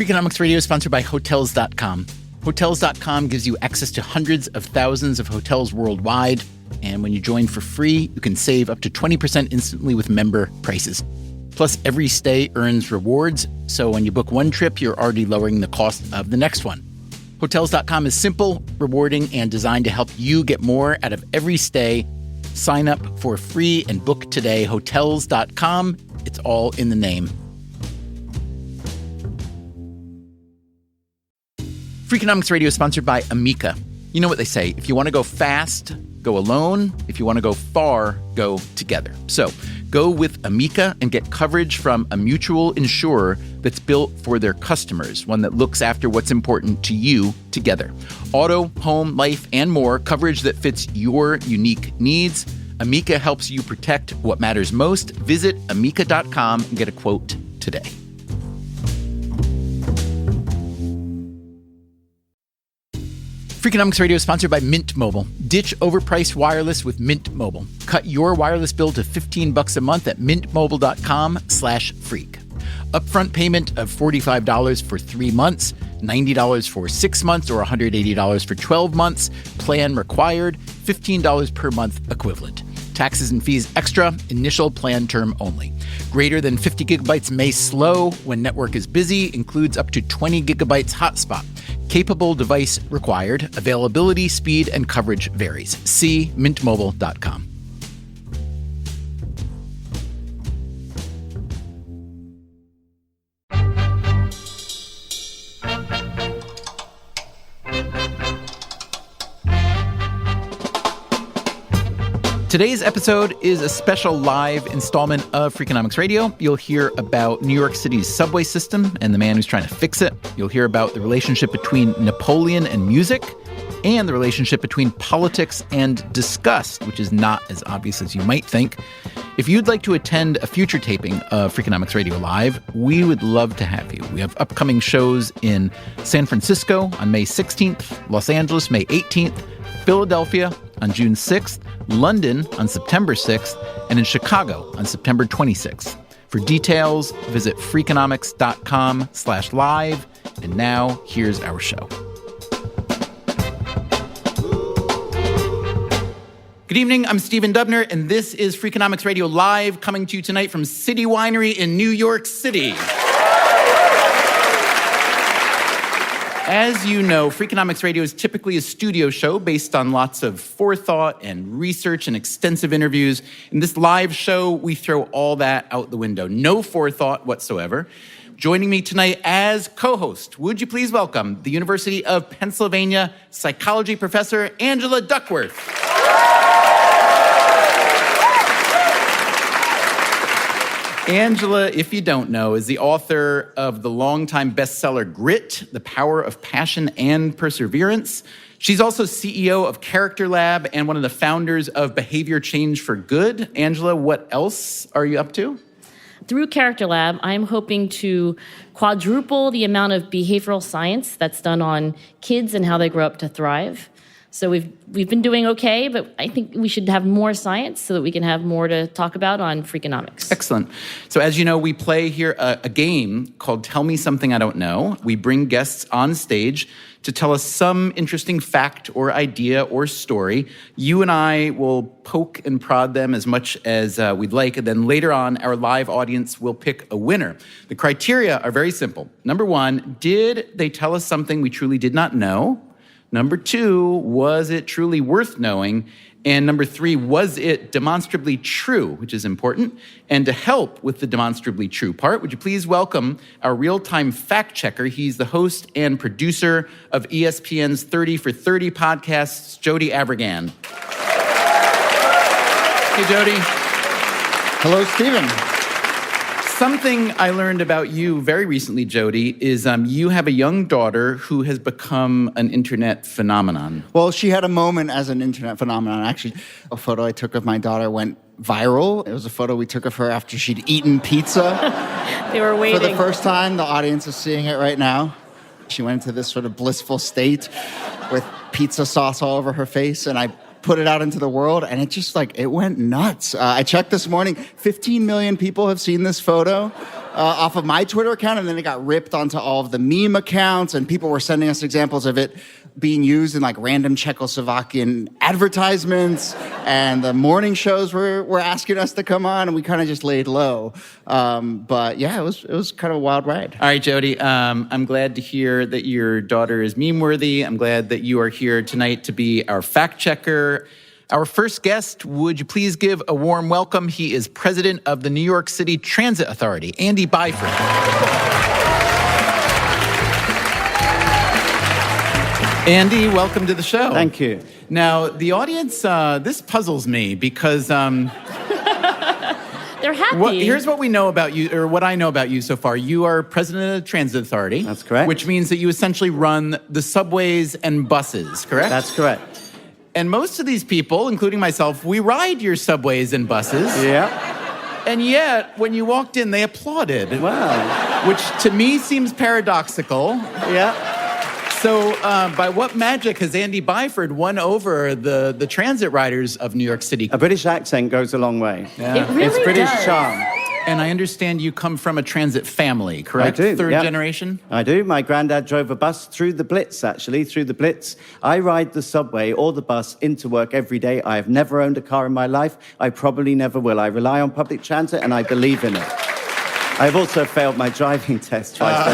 Freakonomics Radio is sponsored by Hotels.com. Hotels.com gives you access to hundreds of thousands of hotels worldwide. And when you join for free, you can save up to 20% instantly with member prices. Plus, every stay earns rewards. So when you book one trip, you're already lowering the cost of the next one. Hotels.com is simple, rewarding, and designed to help you get more out of every stay. Sign up for free and book today. Hotels.com. It's all in the name. Freakonomics Radio is sponsored by Amica. You know what they say, if you want to go fast, go alone. If you want to go far, go together. So go with Amica and get coverage from a mutual insurer that's built for their customers, one that looks after what's important to you together. Auto, home, life, and more, coverage that fits your unique needs. Amica helps you protect what matters most. Visit amica.com and get a quote today. Freakonomics Radio is sponsored by Mint Mobile. Ditch overpriced wireless with Mint Mobile. Cut your wireless bill to $15 a month at mintmobile.com/freak. Upfront payment of $45 for 3 months, $90 for 6 months, or $180 for 12 months. Plan required, $15 per month equivalent. Taxes and fees extra, initial plan term only. Greater than 50 gigabytes may slow when network is busy, includes up to 20 gigabytes hotspot. Capable device required. Availability, speed, and coverage varies. See mintmobile.com. Today's episode is a special live installment of Freakonomics Radio. You'll hear about New York City's subway system and the man who's trying to fix it. You'll hear about the relationship between Napoleon and music, and the relationship between politics and disgust, which is not as obvious as you might think. If you'd like to attend a future taping of Freakonomics Radio Live, we would love to have you. We have upcoming shows in San Francisco on May 16th, Los Angeles May 18th, Philadelphia on June 6th, London on September 6th, and in Chicago on September 26th. For details, visit freakonomics.com/live. And now, here's our show. Good evening, I'm Stephen Dubner, and this is Freakonomics Radio Live, coming to you tonight from City Winery in New York City. As you know, Freakonomics Radio is typically a studio show based on lots of forethought and research and extensive interviews. In this live show, we throw all that out the window. No forethought whatsoever. Joining me tonight as co-host, would you please welcome the University of Pennsylvania psychology professor, Angela Duckworth. Angela, if you don't know, is the author of the longtime bestseller Grit, The Power of Passion and Perseverance. She's also CEO of Character Lab and one of the founders of Behavior Change for Good. Angela, what else are you up to? Through Character Lab, I'm hoping to quadruple the amount of behavioral science that's done on kids and how they grow up to thrive. So we've been doing okay, but I think we should have more science so that we can have more to talk about on Freakonomics. Excellent. So as you know, we play here a game called Tell Me Something I Don't Know. We bring guests on stage to tell us some interesting fact or idea or story. You and I will poke and prod them as much as we'd like, and then later on, our live audience will pick a winner. The criteria are very simple. Number one, did they tell us something we truly did not know? Number two, was it truly worth knowing? And number three, was it demonstrably true, which is important? And to help with the demonstrably true part, would you please welcome our real-time fact checker? He's the host and producer of ESPN's 30 for 30 podcasts, Jody Avirgan. Hey, Jody. Hello, Stephen. Something I learned about you very recently, Jody, is you have a young daughter who has become an internet phenomenon. Well, she had a moment as an internet phenomenon. Actually, a photo I took of my daughter went viral. It was a photo we took of her after she'd eaten pizza. They were waiting. For the first time. The audience is seeing it right now. She went into this sort of blissful state with pizza sauce all over her face, and I put it out into the world, and it just, it went nuts. I checked this morning, 15 million people have seen this photo. off of my Twitter account, and then it got ripped onto all of the meme accounts, and people were sending us examples of it being used in like random Czechoslovakian advertisements, and the morning shows were asking us to come on, and we kind of just laid low. But yeah, it was kind of a wild ride. All right, Jody, I'm glad to hear that your daughter is meme-worthy. I'm glad that you are here tonight to be our fact checker. Our first guest, would you please give a warm welcome? He is president of the New York City Transit Authority, Andy Byford. Andy, welcome to the show. Thank you. Now, the audience, this puzzles me because They're happy. here's what we know about you, or what I know about you so far. You are president of the Transit Authority. That's correct. Which means that you essentially run the subways and buses, correct? That's correct. And most of these people, including myself, we ride your subways and buses. Yeah. And yet, when you walked in, they applauded. Wow. Which to me seems paradoxical. Yeah. So by what magic has Andy Byford won over the transit riders of New York City? A British accent goes a long way. Yeah. It really It's British does. charm. And I understand you come from a transit family, correct? I do, Third yeah. generation? I do. My granddad drove a bus through the Blitz, actually, through the Blitz. I ride the subway or the bus into work every day. I have never owned a car in my life. I probably never will. I rely on public transit, and I believe in it. I've also failed my driving test twice.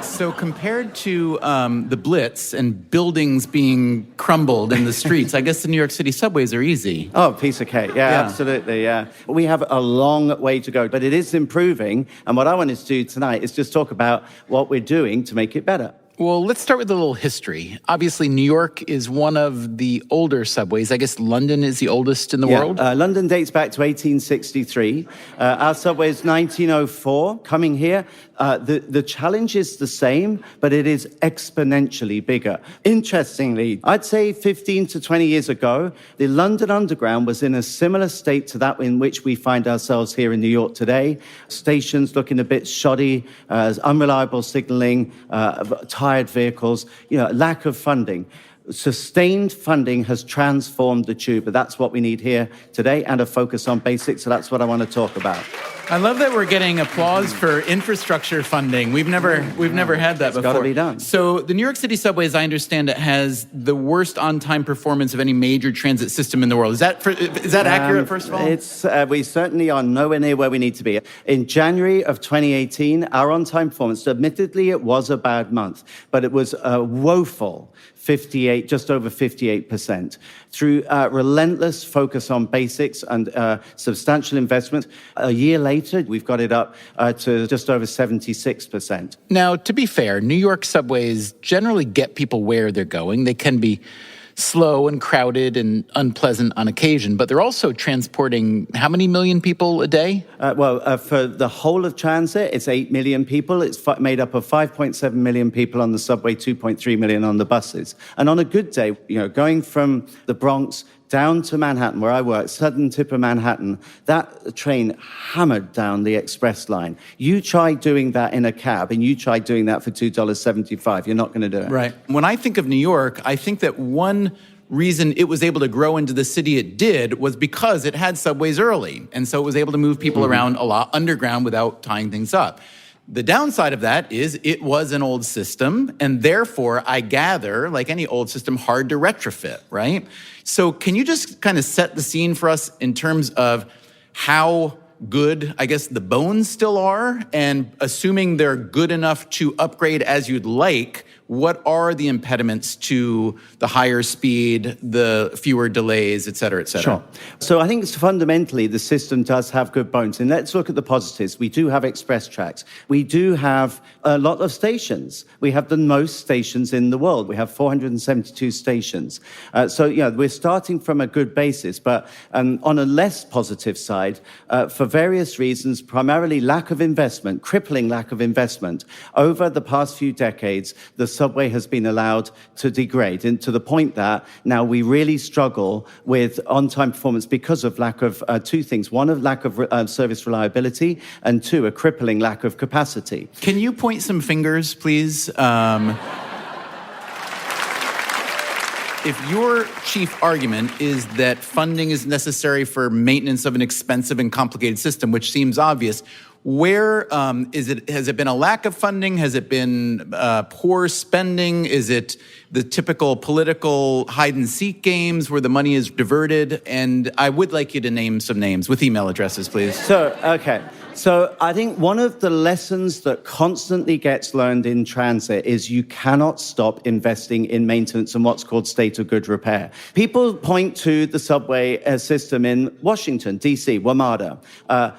So compared to the Blitz and buildings being crumbled in the streets, I guess the New York City subways are easy. Oh, piece of cake. Yeah, absolutely, yeah. We have a long way to go, but it is improving. And what I wanted to do tonight is just talk about what we're doing to make it better. Well, let's start with a little history. Obviously, New York is one of the older subways. I guess London is the oldest in the world. London dates back to 1863. Our subway is 1904. Coming here, the challenge is the same, but it is exponentially bigger. Interestingly, I'd say 15 to 20 years ago, the London Underground was in a similar state to that in which we find ourselves here in New York today. Stations looking a bit shoddy, unreliable signaling, tired vehicles, lack of funding. Sustained funding has transformed the tube, but that's what we need here today, and a focus on basics, so that's what I want to talk about. I love that we're getting applause for infrastructure funding. We've never had that before. It's got to be done. So the New York City subway, as I understand it, has the worst on-time performance of any major transit system in the world. Is that accurate, first of all? We certainly are nowhere near where we need to be. In January of 2018, our on-time performance, admittedly, it was a bad month, but it was a woeful 58, just over 58%. Through relentless focus on basics and substantial investment, a year later, we've got it up to just over 76%. Now, to be fair, New York subways generally get people where they're going. They can be slow and crowded and unpleasant on occasion, but they're also transporting how many million people a day? For the whole of transit, it's 8 million people. It's made up of 5.7 million people on the subway, 2.3 million on the buses. And on a good day, going from the Bronx down to Manhattan, where I work, southern tip of Manhattan, that train hammered down the express line. You try doing that in a cab, and you try doing that for $2.75. You're not going to do it. Right. When I think of New York, I think that one reason it was able to grow into the city it did was because it had subways early. And so it was able to move people around a lot underground without tying things up. The downside of that is it was an old system, and therefore, I gather, like any old system, hard to retrofit, right? So can you just kind of set the scene for us in terms of how good, I guess, the bones still are, and assuming they're good enough to upgrade as you'd like, what are the impediments to the higher speed, the fewer delays, et cetera, et cetera? Sure. So I think fundamentally the system does have good bones. And let's look at the positives. We do have express tracks. We do have a lot of stations. We have the most stations in the world. We have 472 stations. We're starting from a good basis. But on a less positive side, for various reasons, primarily lack of investment, crippling lack of investment, over the past few decades, the subway has been allowed to degrade, and to the point that now we really struggle with on-time performance because of lack of two things. One, of lack of service reliability, and two, a crippling lack of capacity. Can you point some fingers, please? If your chief argument is that funding is necessary for maintenance of an expensive and complicated system, which seems obvious, Where is it? Has it been a lack of funding? Has it been poor spending? Is it the typical political hide-and-seek games where the money is diverted? And I would like you to name some names with email addresses, please. So I think one of the lessons that constantly gets learned in transit is you cannot stop investing in maintenance and what's called state of good repair. People point to the subway system in Washington, D.C., WMATA.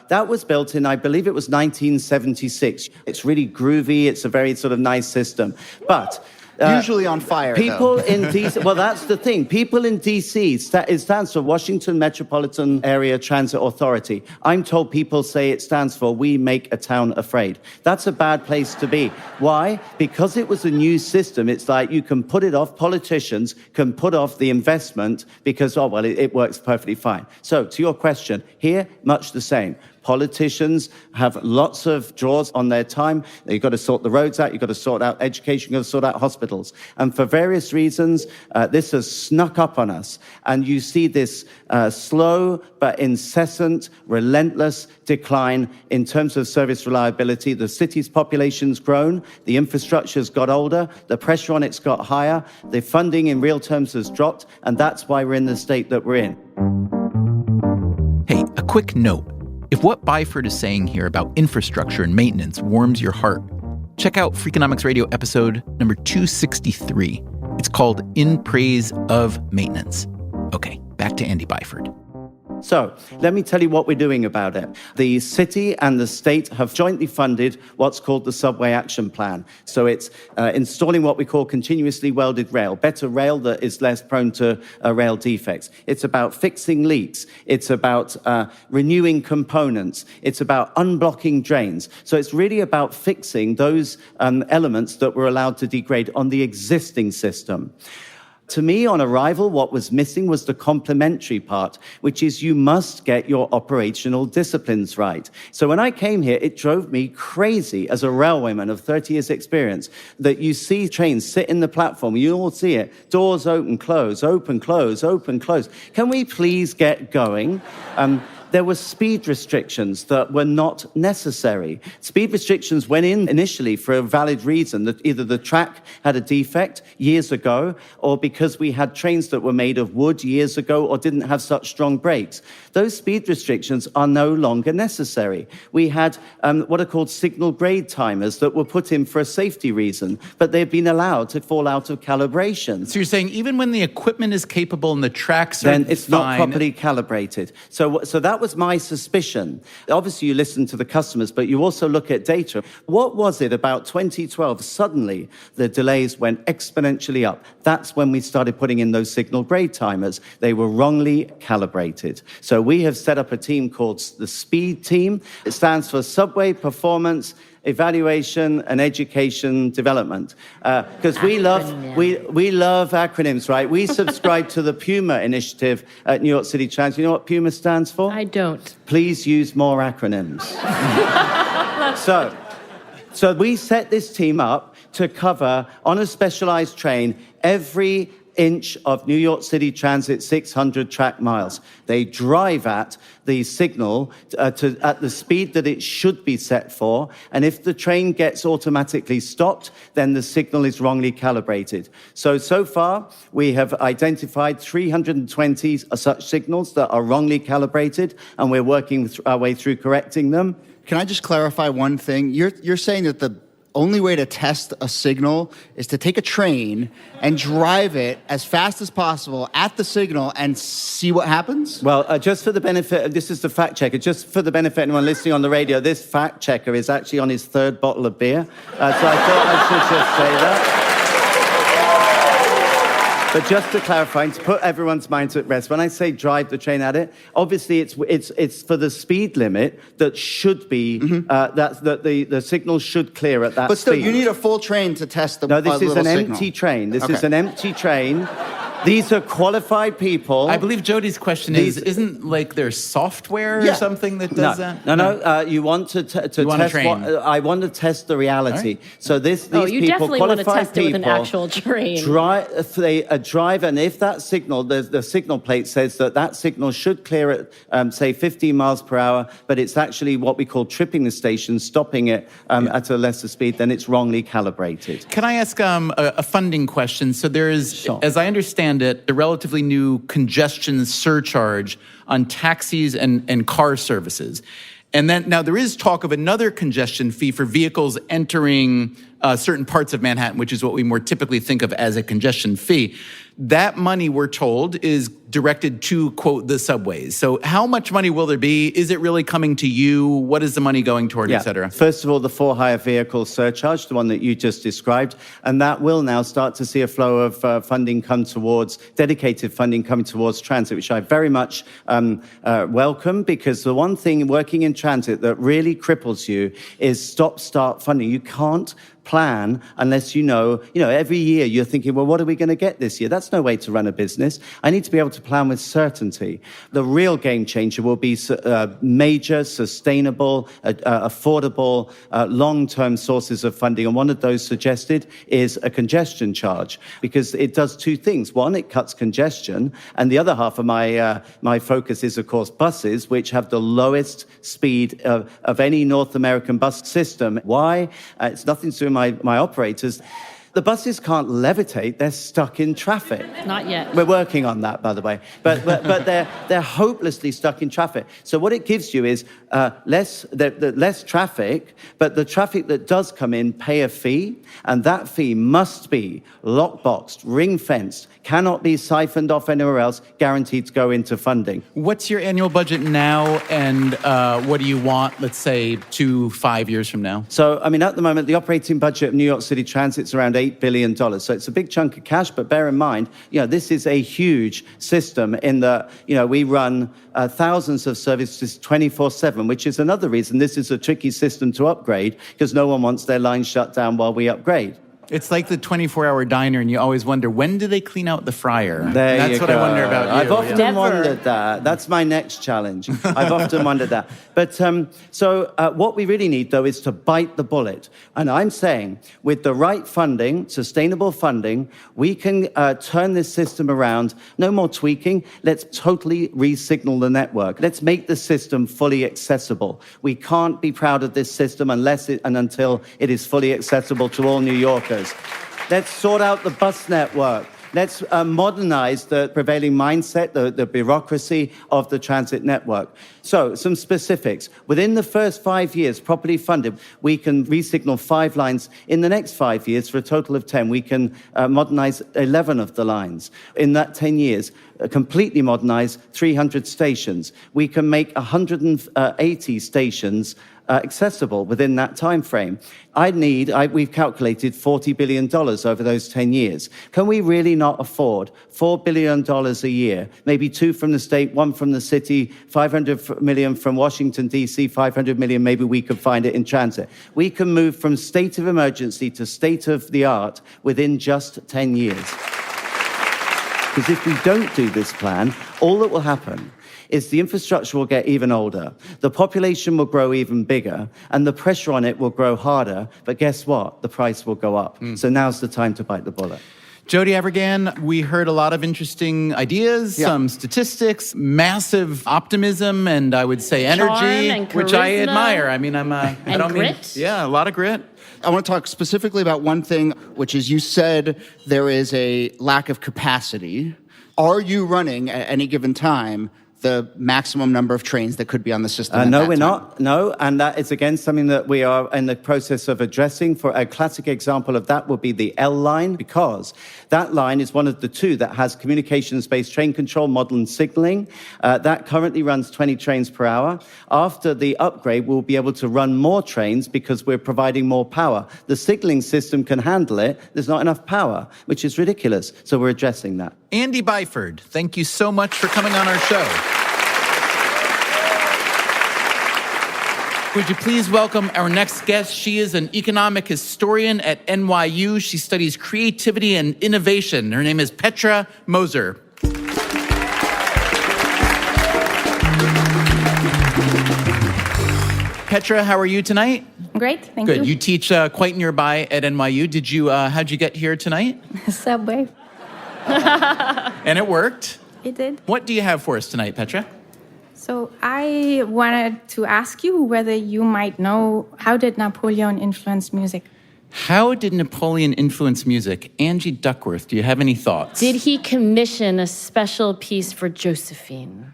That was built in, I believe it was 1976. It's really groovy. It's a very sort of nice system. But usually on fire, people though. in D.C., well, that's the thing. People in D.C., it stands for Washington Metropolitan Area Transit Authority. I'm told people say it stands for We Make a Town Afraid. That's a bad place to be. Why? Because it was a new system. It's like you can put it off. Politicians can put off the investment because, it works perfectly fine. So to your question, here, much the same. Politicians have lots of draws on their time. You've got to sort the roads out. You've got to sort out education. You've got to sort out hospitals. And for various reasons, this has snuck up on us. And you see this slow but incessant, relentless decline in terms of service reliability. The city's population's grown. The infrastructure's got older. The pressure on it's got higher. The funding in real terms has dropped. And that's why we're in the state that we're in. Hey, a quick note. If what Byford is saying here about infrastructure and maintenance warms your heart, check out Freakonomics Radio episode number 263. It's called In Praise of Maintenance. Okay, back to Andy Byford. So let me tell you what we're doing about it. The city and the state have jointly funded what's called the Subway Action Plan. So it's installing what we call continuously welded rail, better rail that is less prone to rail defects. It's about fixing leaks. It's about renewing components. It's about unblocking drains. So it's really about fixing those elements that were allowed to degrade on the existing system. To me, on arrival, what was missing was the complementary part, which is you must get your operational disciplines right. So when I came here, it drove me crazy as a railwayman of 30 years experience that you see trains sit in the platform, you all see it, doors open, close, open, close, open, close. Can we please get going? There were speed restrictions that were not necessary. Speed restrictions went in initially for a valid reason, that either the track had a defect years ago, or because we had trains that were made of wood years ago or didn't have such strong brakes. Those speed restrictions are no longer necessary. We had what are called signal grade timers that were put in for a safety reason, but they've been allowed to fall out of calibration. So you're saying even when the equipment is capable and the tracks are then it's fine, not properly calibrated. So that was my suspicion. Obviously, you listen to the customers, but you also look at data. What was it about 2012? Suddenly, the delays went exponentially up. That's when we started putting in those signal grade timers. They were wrongly calibrated. So we have set up a team called the SPEED team. It stands for Subway Performance Evaluation and Education Development, because we love acronyms, right? We subscribe to the PUMA initiative at New York City Transit. You know what PUMA stands for? I don't. Please use more acronyms. So we set this team up to cover on a specialized train every inch of New York City Transit 600 track miles. They drive at the signal at the speed that it should be set for, and if the train gets automatically stopped, then the signal is wrongly calibrated. So far, we have identified 320 such signals that are wrongly calibrated, and we're working our way through correcting them. Can I just clarify one thing? You're saying that the only way to test a signal is to take a train and drive it as fast as possible at the signal and see what happens? Well, just for the benefit, this is the fact checker, just for the benefit of anyone listening on the radio, this fact checker is actually on his third bottle of beer. So I thought I should just say that. But just to clarify, and to put everyone's mind at rest, when I say drive the train at it, obviously it's for the speed limit that should be, that the signal should clear at that speed. But still, you need a full train to test the No, this is an signal. empty train. This is an empty train. These are qualified people. I believe Jody's question isn't like there software or something that does that? No. You want to test. train. I want to test the reality. Right. So these you people, definitely want to qualified test it with an people, actual train. drive, and if that signal, the signal plate says that signal should clear at, say, 15 miles per hour, but it's actually what we call tripping the station, stopping it at a lesser speed, then it's wrongly calibrated. Can I ask a funding question? So there is, as I understand it, a relatively new congestion surcharge on taxis and car services. And then now there is talk of another congestion fee for vehicles entering certain parts of Manhattan, which is what we more typically think of as a congestion fee. That money, we're told, is directed to, quote, the subways. So how much money will there be? Is it really coming to you? What is the money going toward, et cetera? First of all, the for-hire vehicle surcharge, the one that you just described, and that will now start to see a flow of funding come towards, dedicated funding coming towards transit, which I very much welcome, because the one thing working in transit that really cripples you is stop-start funding. You can't plan unless you know, every year you're thinking, well, what are we going to get this year? That's no way to run a business. I need to be able to plan with certainty. The real game changer will be major, sustainable, affordable, long-term sources of funding. And one of those suggested is a congestion charge, because it does two things. One, it cuts congestion. And the other half of my focus is, of course, buses, which have the lowest speed of any North American bus system. Why? It's nothing to do with my operators. The buses can't levitate, they're stuck in traffic. Not yet. We're working on that, by the way. But they're hopelessly stuck in traffic. So what it gives you is less traffic, but the traffic that does come in pay a fee, and that fee must be lockboxed, ring-fenced, cannot be siphoned off anywhere else, guaranteed to go into funding. What's your annual budget now, and what do you want, let's say, 5 years from now? So, at the moment, the operating budget of New York City Transit is around $8 billion. So it's a big chunk of cash, but bear in mind, this is a huge system in that, we run thousands of services 24/7, which is another reason this is a tricky system to upgrade, because no one wants their line shut down while we upgrade. It's like the 24-hour diner, and you always wonder, when do they clean out the fryer? That's what I wonder about you. I've often wondered that. That's my next challenge. I've often wondered that. But so what we really need, though, is to bite the bullet. And I'm saying, with the right funding, sustainable funding, we can turn this system around. No more tweaking. Let's totally re-signal the network. Let's make the system fully accessible. We can't be proud of this system until it is fully accessible to all New Yorkers. Let's sort out the bus network. Let's modernize the prevailing mindset, the bureaucracy of the transit network. So, some specifics. Within the first 5 years, properly funded, we can re-signal 5 lines. In the next 5 years, for a total of 10, we can modernize 11 of the lines. In that 10 years, completely modernize 300 stations. We can make 180 stations accessible within that time frame. We've calculated $40 billion over those 10 years. Can we really not afford $4 billion a year, maybe 2 from the state, 1 from the city, 500 million from Washington, D.C., 500 million, maybe we could find it in transit. We can move from state of emergency to state of the art within just 10 years. Because if we don't do this plan, all that will happen is the infrastructure will get even older, the population will grow even bigger, and the pressure on it will grow harder. But guess what? The price will go up. So now's the time to bite the bullet. Jody Avirgan, we heard a lot of interesting ideas, some statistics, massive optimism, and I would say energy, which I admire. I don't grit. A lot of grit. I want to talk specifically about one thing, which is you said there is a lack of capacity. Are you running at any given time the maximum number of trains that could be on the system? No, we're not. No, and that is, again, something that we are in the process of addressing. For a classic example of that would be the L line, because that line is one of the 2 that has communications-based train control, modern signaling. That currently runs 20 trains per hour. After the upgrade, we'll be able to run more trains because we're providing more power. The signaling system can handle it. There's not enough power, which is ridiculous. So we're addressing that. Andy Byford, thank you so much for coming on our show. Would you please welcome our next guest? She is an economic historian at NYU. She studies creativity and innovation. Her name is Petra Moser. Petra, how are you tonight? Great, thank you. Good. You teach quite nearby at NYU. How'd you get here tonight? Subway. And it worked. It did. What do you have for us tonight, Petra? So I wanted to ask you whether you might know, how did Napoleon influence music? How did Napoleon influence music? Angie Duckworth, do you have any thoughts? Did he commission a special piece for Josephine?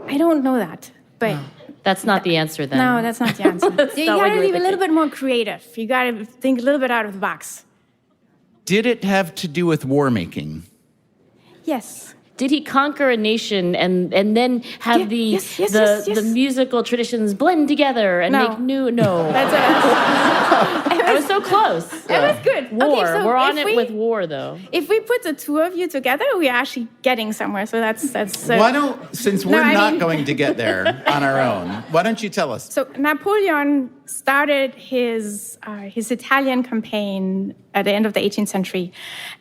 I don't know that, but... That's not the answer then. No, that's not the answer. You not what gotta you were be a thinking. little bit more creative. You gotta think a little bit out of the box. Did it have to do with war making? Yes. Did he conquer a nation and then have Yes. the musical traditions blend together and No. make new? No. That's I was so close. It was good. War. Okay, so We're on if it with war, though. If we put the two of you together, we're actually getting somewhere. So that's. Why don't, since we're I not mean- going to get there on our own, why don't you tell us? So Napoleon started his Italian campaign at the end of the 18th century,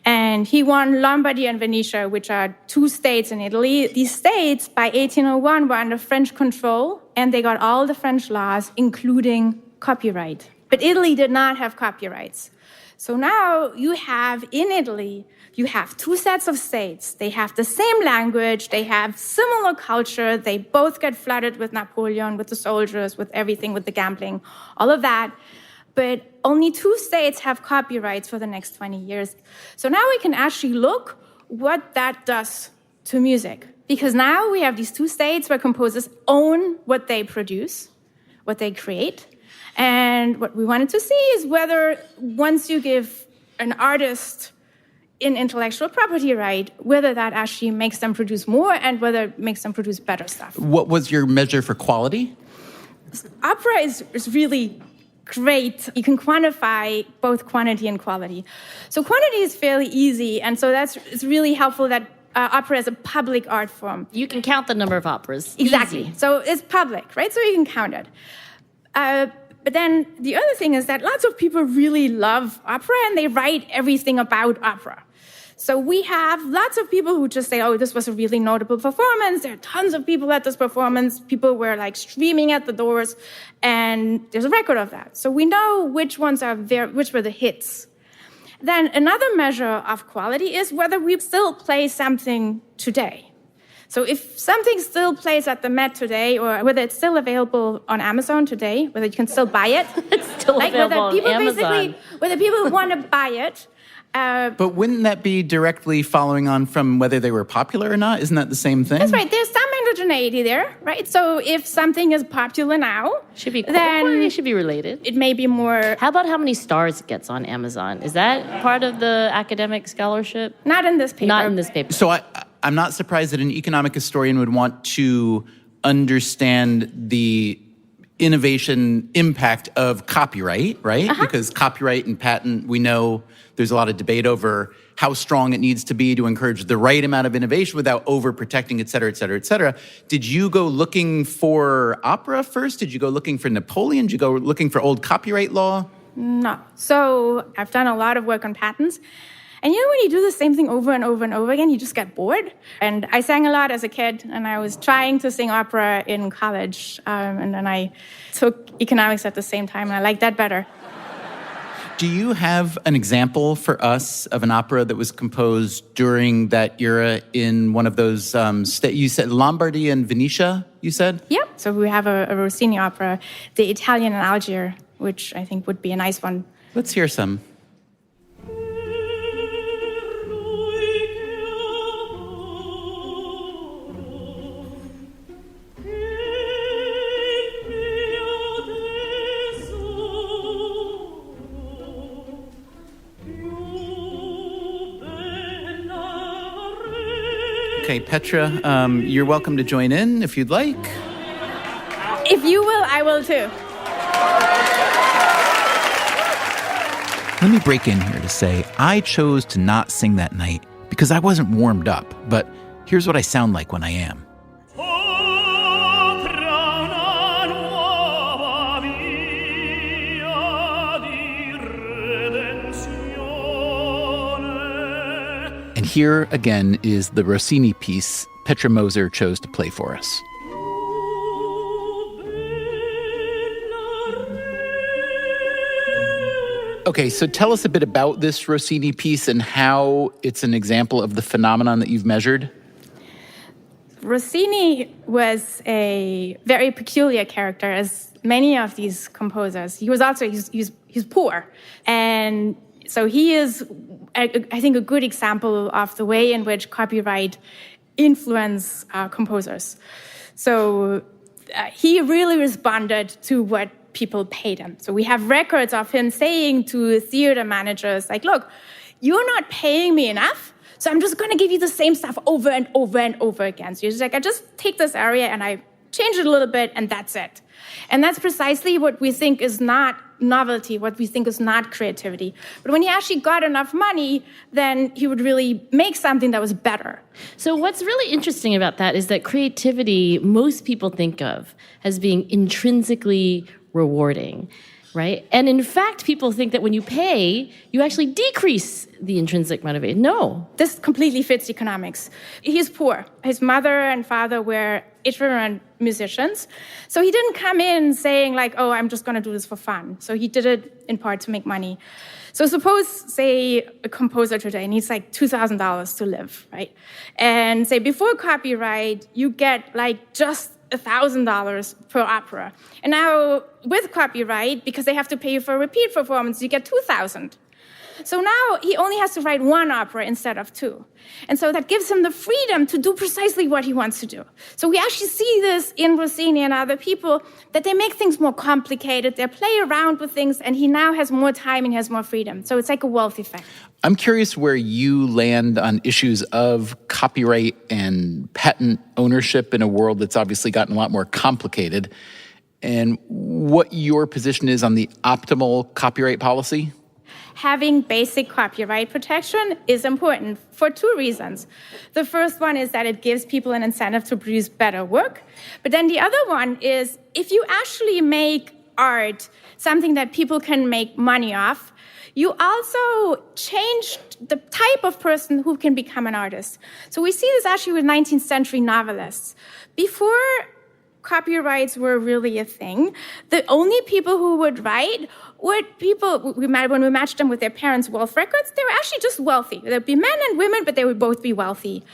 and he won Lombardy and Venetia, which are two states in Italy. These states, by 1801, were under French control, and they got all the French laws, including copyright. But Italy did not have copyrights. So now you have, in Italy, you have two sets of states. They have the same language. They have similar culture. They both get flooded with Napoleon, with the soldiers, with everything, with the gambling, all of that. But only two states have copyrights for the next 20 years. So now we can actually look what that does to music. Because now we have these two states where composers own what they produce, what they create. And what we wanted to see is whether once you give an artist an intellectual property right, whether that actually makes them produce more and whether it makes them produce better stuff. What was your measure for quality? Opera is really great. You can quantify both quantity and quality. So quantity is fairly easy, and so it's really helpful that opera is a public art form. You can count the number of operas. Exactly. Easy. So it's public, right? So you can count it. But then the other thing is that lots of people really love opera and they write everything about opera. So we have lots of people who just say, oh, this was a really notable performance. There are tons of people at this performance. People were like streaming at the doors, and there's a record of that. So we know which ones which were the hits. Then another measure of quality is whether we still play something today. So if something still plays at the Met today, or whether it's still available on Amazon today, whether you can still buy it, It's still available on Amazon. Whether people want to buy it. But wouldn't that be directly following on from whether they were popular or not? Isn't that the same thing? That's right. There's some heterogeneity there, right? So if something is popular now, Should be then they should be related. it may be more. How about how many stars it gets on Amazon? Is that part of the academic scholarship? Not in this paper. Not in this paper. So I'm not surprised that an economic historian would want to understand the innovation impact of copyright, right? Because copyright and patent, we know there's a lot of debate over how strong it needs to be to encourage the right amount of innovation without overprotecting, et cetera, et cetera, et cetera. Did you go looking for opera first? Did you go looking for Napoleon? Did you go looking for old copyright law? No. So I've done a lot of work on patents. And you know, when you do the same thing over and over and over again, you just get bored. And I sang a lot as a kid, and I was trying to sing opera in college. And then I took economics at the same time, and I liked that better. Do you have an example for us of an opera that was composed during that era in one of those, you said Lombardy and Venetia, you said? Yep. So we have a Rossini opera, The Italian in Algiers, which I think would be a nice one. Let's hear some. Okay, Petra, you're welcome to join in if you'd like. If you will, I will too. Let me break in here to say I chose to not sing that night because I wasn't warmed up, but here's what I sound like when I am. And here again is the Rossini piece Petra Moser chose to play for us. Okay, so tell us a bit about this Rossini piece and how it's an example of the phenomenon that you've measured. Rossini was a very peculiar character, as many of these composers. He was also, he's poor. And so he is, I think, a good example of the way in which copyright influence composers. So he really responded to what people paid him. So we have records of him saying to theater managers, like, look, you're not paying me enough, so I'm just going to give you the same stuff over and over and over again. So you're just like, I just take this area and I change it a little bit, and that's it. And that's precisely what we think is not novelty, what we think is not creativity. But when he actually got enough money, then he would really make something that was better. So what's really interesting about that is that creativity, most people think of as being intrinsically rewarding, right? And in fact, people think that when you pay, you actually decrease the intrinsic motivation. No. This completely fits economics. He's poor. His mother and father were itinerant musicians. So he didn't come in saying like, oh, I'm just going to do this for fun. So he did it in part to make money. So suppose, say, a composer today needs like $2,000 to live, right? And say before copyright, you get like just $1,000 per opera. And now with copyright, because they have to pay you for a repeat performance, you get $2,000. So now he only has to write one opera instead of two. And so that gives him the freedom to do precisely what he wants to do. So we actually see this in Rossini and other people, that they make things more complicated, they play around with things, and he now has more time and has more freedom. So it's like a wealth effect. I'm curious where you land on issues of copyright and patent ownership in a world that's obviously gotten a lot more complicated, and what your position is on the optimal copyright policy. Having basic copyright protection is important for two reasons. The first one is that it gives people an incentive to produce better work. But then the other one is if you actually make art something that people can make money off, you also change the type of person who can become an artist. So we see this actually with 19th century novelists. Before copyrights were really a thing, the only people who would write were people, when we matched them with their parents' wealth records, they were actually just wealthy. There'd be men and women, but they would both be wealthy.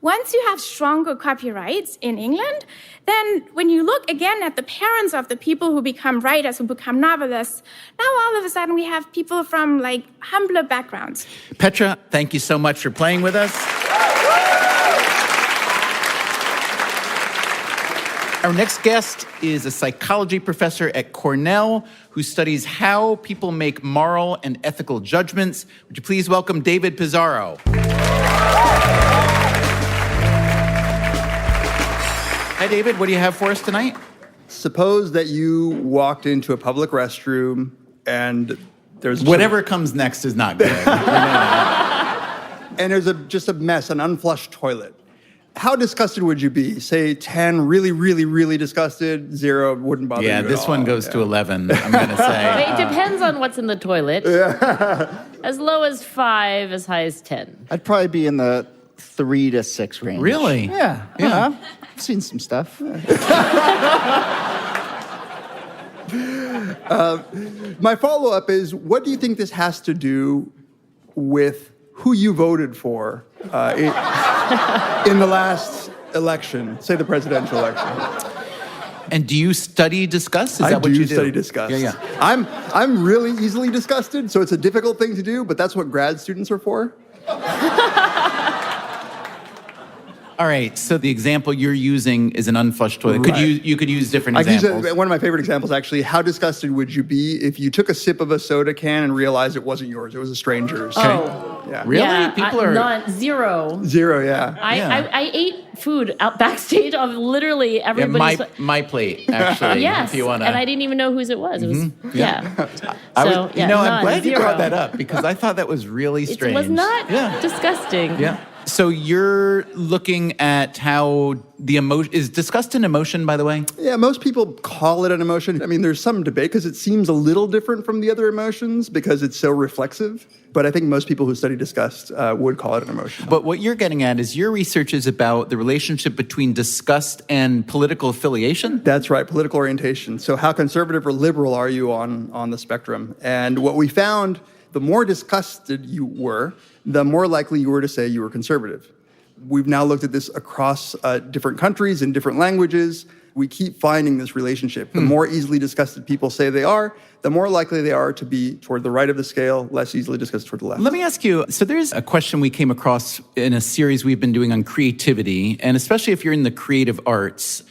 Once you have stronger copyrights in England, then when you look again at the parents of the people who become writers, who become novelists, now all of a sudden we have people from like humbler backgrounds. Petra, thank you so much for playing with us. Our next guest is a psychology professor at Cornell who studies how people make moral and ethical judgments. Would you please welcome David Pizarro? Hi, David. What do you have for us tonight? Suppose that you walked into a public restroom and there's... Whatever comes next is not good. And there's just a mess, an unflushed toilet. How disgusted would you be? Say 10, really, really, really disgusted, 0, wouldn't bother you at all. Yeah, this one goes to 11, I'm going to say. It depends on what's in the toilet. As low as 5, as high as 10. I'd probably be in the 3 to 6 range. Really? Yeah. I've seen some stuff. My follow-up is, what do you think this has to do with who you voted for in the last election, say the presidential election? And do you study disgust? Is that what you do? I do study disgust. Yeah. I'm really easily disgusted, so it's a difficult thing to do, but that's what grad students are for. All right, so the example you're using is an unflushed toilet. Right. You could use different I've examples. used one of my favorite examples, actually. How disgusted would you be if you took a sip of a soda can and realized it wasn't yours, it was a stranger's? Oh. Yeah. Really? Yeah, People are... 0. 0, yeah. I ate food out backstage of literally everybody's... my plate, actually. Yes, if you wanna... and I didn't even know whose it was. It was, I'm glad 0. you brought that up because I thought that was really strange. It was not disgusting. Yeah. So you're looking at how the emotion is disgust an emotion, by the way? Yeah, most people call it an emotion. I mean, there's some debate because it seems a little different from the other emotions because it's so reflexive. But I think most people who study disgust would call it an emotion. But what you're getting at is your research is about the relationship between disgust and political affiliation? That's right, political orientation. So how conservative or liberal are you on the spectrum? And what we found, the more disgusted you were, the more likely you were to say you were conservative. We've now looked at this across different countries and different languages. We keep finding this relationship. The more easily disgusted people say they are, the more likely they are to be toward the right of the scale, less easily disgusted toward the left. Let me ask you, so there's a question we came across in a series we've been doing on creativity, and especially if you're in the creative arts,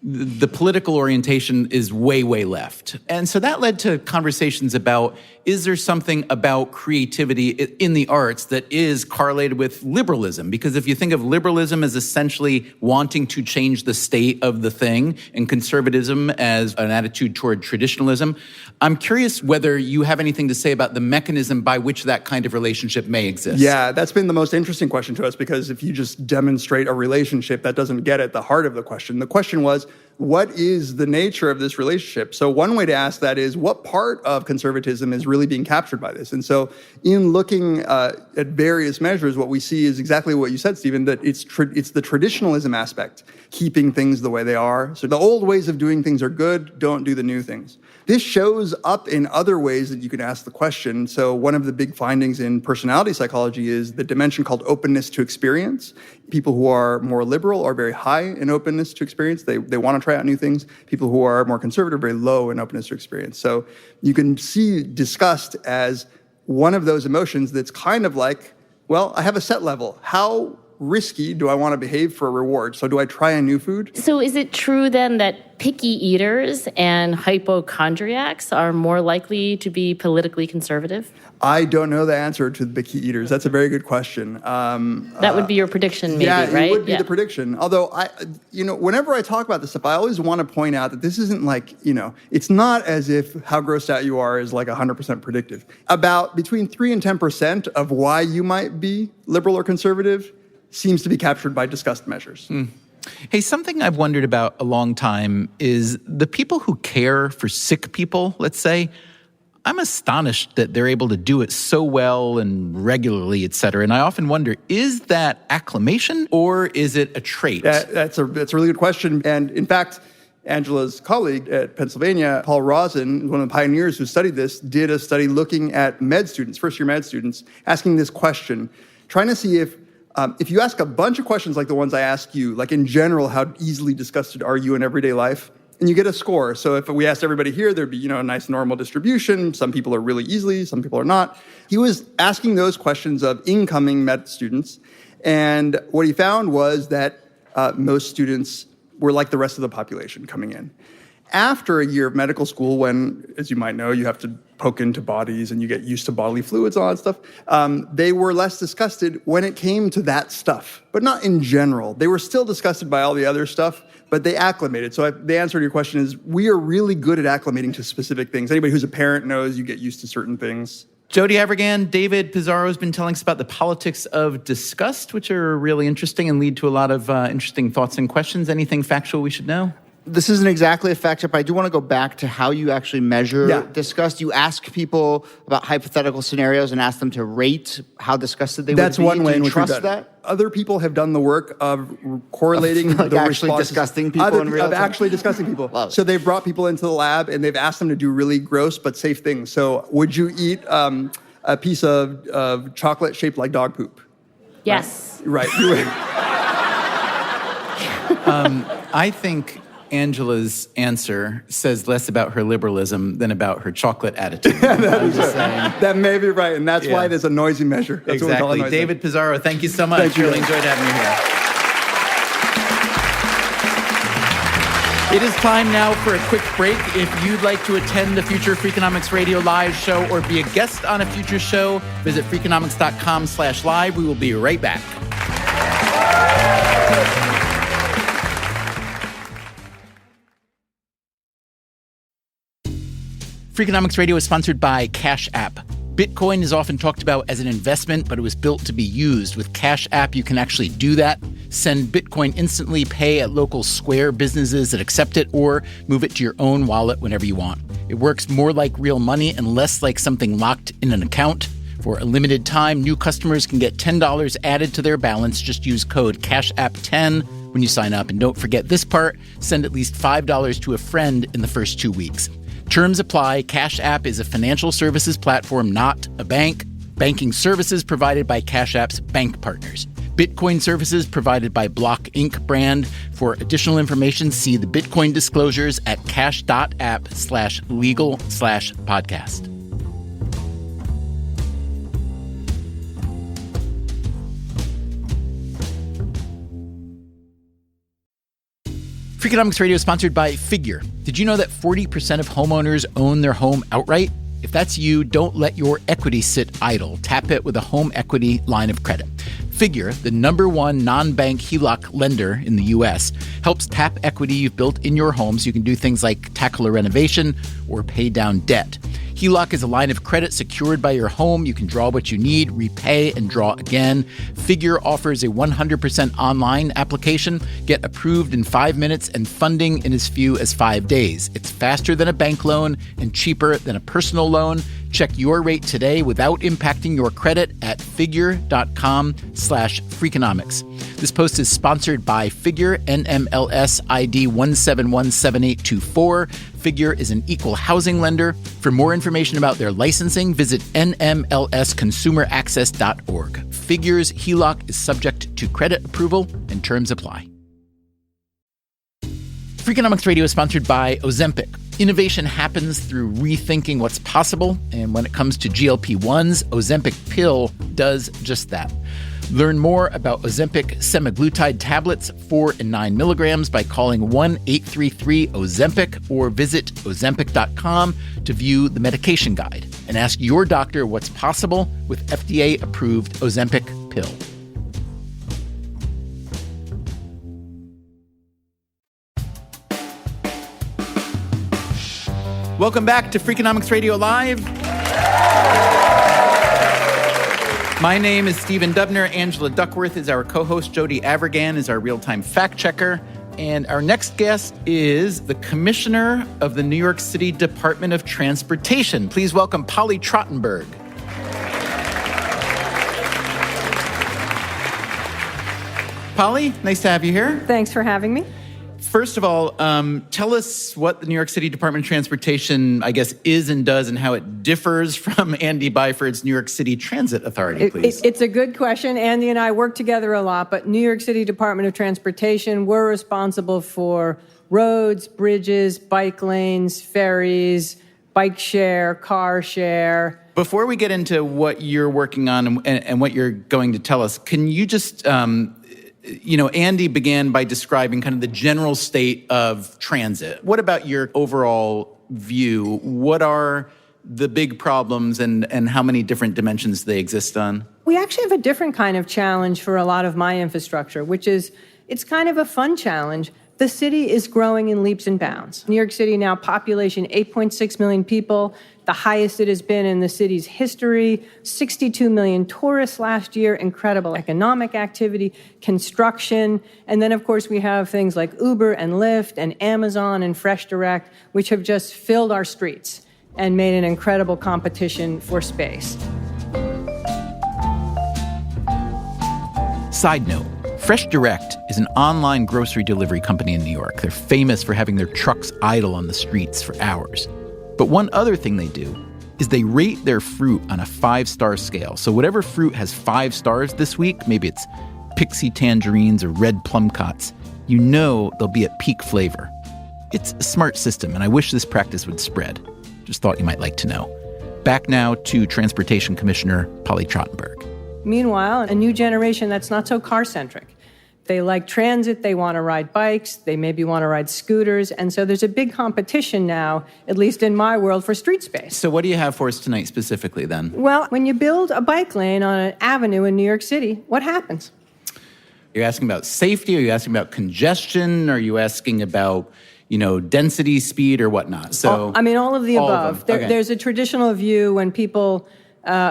the political orientation is way, way left. And so that led to conversations about, is there something about creativity in the arts that is correlated with liberalism? Because if you think of liberalism as essentially wanting to change the state of the thing and conservatism as an attitude toward traditionalism, I'm curious whether you have anything to say about the mechanism by which that kind of relationship may exist. Yeah, that's been the most interesting question to us because if you just demonstrate a relationship, that doesn't get at the heart of the question. The question was, what is the nature of this relationship? So one way to ask that is, what part of conservatism is really being captured by this? And so in looking at various measures, what we see is exactly what you said, Stephen, that it's the traditionalism aspect, keeping things the way they are. So the old ways of doing things are good, don't do the new things. This shows up in other ways that you can ask the question. So one of the big findings in personality psychology is the dimension called openness to experience. People who are more liberal are very high in openness to experience. They want to try out new things. People who are more conservative are very low in openness to experience. So you can see disgust as one of those emotions that's kind of like, well, I have a set level. How risky do I want to behave for a reward? So do I try a new food? So is it true then that picky eaters and hypochondriacs are more likely to be politically conservative? I don't know the answer to the picky eaters. That's a very good question. That would be your prediction, maybe, yeah, right? It would be the prediction. Although, whenever I talk about this stuff, I always want to point out that this isn't like, it's not as if how grossed out you are is like 100% predictive. About between 3 and 10% of why you might be liberal or conservative seems to be captured by disgust measures. Hey, something I've wondered about a long time is the people who care for sick people, let's say, I'm astonished that they're able to do it so well and regularly, et cetera. And I often wonder, is that acclimation or is it a trait? That's a really good question. And in fact, Angela's colleague at Pennsylvania, Paul Rosen, one of the pioneers who studied this, did a study looking at med students, first-year med students, asking this question, trying to see if you ask a bunch of questions like the ones I ask you, like in general, how easily disgusted are you in everyday life? And you get a score. So if we asked everybody here, there'd be, a nice normal distribution. Some people are really easily, some people are not. He was asking those questions of incoming med students. And what he found was that most students were like the rest of the population coming in. After a year of medical school, when, as you might know, you have to poke into bodies and you get used to bodily fluids and all that stuff, they were less disgusted when it came to that stuff, but not in general. They were still disgusted by all the other stuff, but they acclimated. So the answer to your question is we are really good at acclimating to specific things. Anybody who's a parent knows you get used to certain things. Jody Avirgan, David Pizarro has been telling us about the politics of disgust, which are really interesting and lead to a lot of interesting thoughts and questions. Anything factual we should know? This isn't exactly a fact check, but I do want to go back to how you actually measure disgust. You ask people about hypothetical scenarios and ask them to rate how disgusted they would be. That's one way in which we've done that? Other people have done the work of correlating the actually responses disgusting people in real time? actually disgusting people. Love it. So they've brought people into the lab and they've asked them to do really gross but safe things. So would you eat a piece of chocolate shaped like dog poop? Yes. Right. You would. I think Angela's answer says less about her liberalism than about her chocolate attitude. That may be right, and that's why it is a noisy measure. That's what we call a Exactly. noisy David Pizarro, thank you so much. Thank you. Really enjoyed having you here. It is time now for a quick break. If you'd like to attend a future Freakonomics Radio live show or be a guest on a future show, visit freakonomics.com/live. We will be right back. Freakonomics Radio is sponsored by Cash App. Bitcoin is often talked about as an investment, but it was built to be used. With Cash App, you can actually do that. Send Bitcoin instantly, pay at local Square businesses that accept it, or move it to your own wallet whenever you want. It works more like real money and less like something locked in an account. For a limited time, new customers can get $10 added to their balance. Just use code CashApp10 when you sign up. And don't forget this part, send at least $5 to a friend in the first 2 weeks. Terms apply. Cash App is a financial services platform, not a bank. Banking services provided by Cash App's bank partners. Bitcoin services provided by Block Inc. brand. For additional information, see the Bitcoin disclosures at cash.app/legal/podcast. Freakonomics Radio is sponsored by Figure. Did you know that 40% of homeowners own their home outright? If that's you, don't let your equity sit idle. Tap it with a home equity line of credit. Figure, the #1 non-bank HELOC lender in the U.S., helps tap equity you've built in your home so you can do things like tackle a renovation or pay down debt. HELOC is a line of credit secured by your home. You can draw what you need, repay, and draw again. Figure offers a 100% online application. Get approved in 5 minutes and funding in as few as 5 days. It's faster than a bank loan and cheaper than a personal loan. Check your rate today without impacting your credit at figure.com/Freakonomics. This post is sponsored by Figure, NMLS ID 1717824. Figure is an equal housing lender. For more information about their licensing, visit nmlsconsumeraccess.org. Figure's HELOC is subject to credit approval and terms apply. Freakonomics Radio is sponsored by Ozempic. Innovation happens through rethinking what's possible, and when it comes to GLP-1s, Ozempic pill does just that. Learn more about Ozempic semaglutide tablets, 4 and 9 milligrams, by calling 1-833-OZEMPIC or visit Ozempic.com to view the medication guide and ask your doctor what's possible with FDA-approved Ozempic pill. Welcome back to Freakonomics Radio Live. My name is Stephen Dubner. Angela Duckworth is our co-host. Jody Avirgan is our real-time fact-checker. And our next guest is the Commissioner of the New York City Department of Transportation. Please welcome Polly Trottenberg. Polly, nice to have you here. Thanks for having me. First of all, tell us what the New York City Department of Transportation, I guess, is and does, and how it differs from Andy Byford's New York City Transit Authority, please. It's a good question. Andy and I work together a lot, but New York City Department of Transportation, we're responsible for roads, bridges, bike lanes, ferries, bike share, car share. Before we get into what you're working on and what you're going to tell us, can you just... Andy began by describing kind of the general state of transit. What about your overall view? What are the big problems and how many different dimensions they exist on? We actually have a different kind of challenge for a lot of my infrastructure, which is it's kind of a fun challenge. The city is growing in leaps and bounds. New York City now, population 8.6 million people, the highest it has been in the city's history, 62 million tourists last year, incredible economic activity, construction, and then, of course, we have things like Uber and Lyft and Amazon and Fresh Direct, which have just filled our streets and made an incredible competition for space. Side note. Fresh Direct is an online grocery delivery company in New York. They're famous for having their trucks idle on the streets for hours. But one other thing they do is they rate their fruit on a 5-star scale. So whatever fruit has 5 stars this week, maybe it's pixie tangerines or red plum cots, you know they'll be at peak flavor. It's a smart system, and I wish this practice would spread. Just thought you might like to know. Back now to Transportation Commissioner Polly Trottenberg. Meanwhile, a new generation that's not so car-centric. They like transit, they want to ride bikes, they maybe want to ride scooters, and so there's a big competition now, at least in my world, for street space. So what do you have for us tonight specifically then? Well, when you build a bike lane on an avenue in New York City, what happens? You're asking about safety? Are you asking about congestion? Are you asking about, density, speed, or whatnat? So all of the above. Okay. There's a traditional view when people